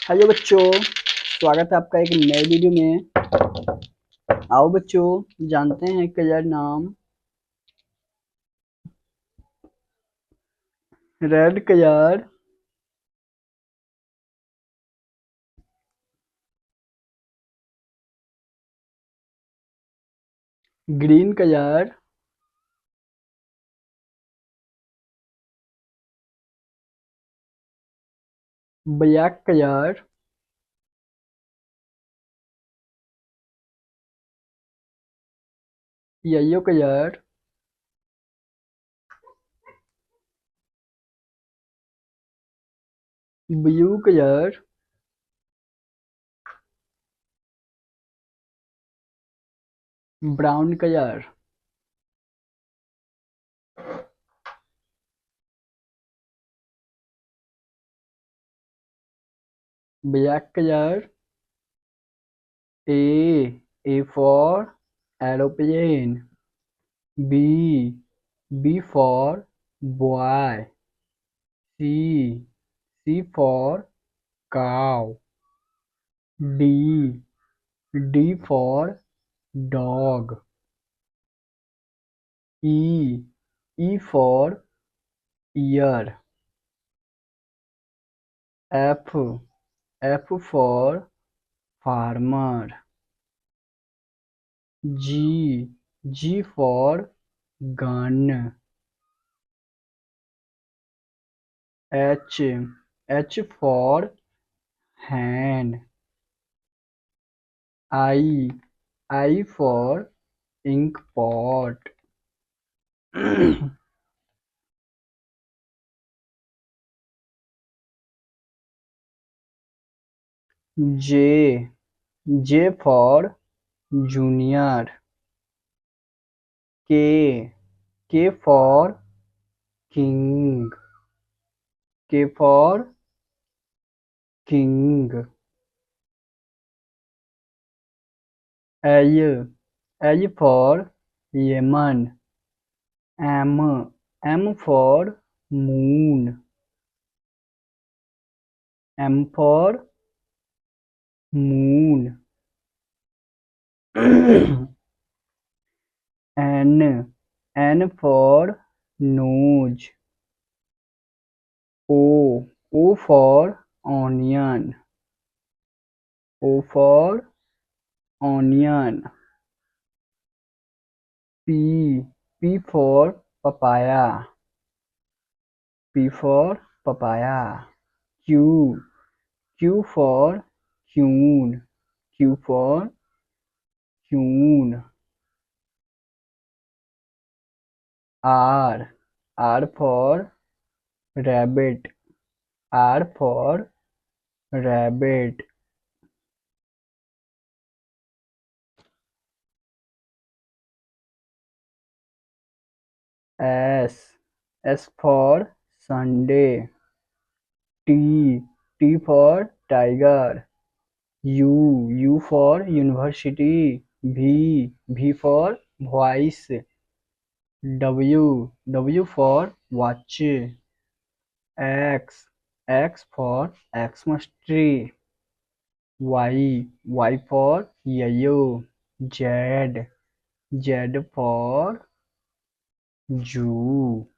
Hello बच्चों, स्वागत है आपका एक नए वीडियो में। आओ बच्चों, जानते हैं कलर नाम। Red colour, green colour, black colour, yellow colour, blue colour, brown colour. Black colour, A for aeroplane, B for boy, C for cow, D for dog, E for ear, F for farmer, G for gun, H for hand, I for ink pot. J for junior, K for king, K for king, L for lemon, M for moon, M for moon. N for nose, O for onion, O for onion. P for papaya, P for papaya. Q for queen, Q for queen. R for rabbit, R for rabbit. S for Sunday. T for tiger. U for university. V for voice. W for watch. X for Xmas tree. Y for yellow. Z for zoo.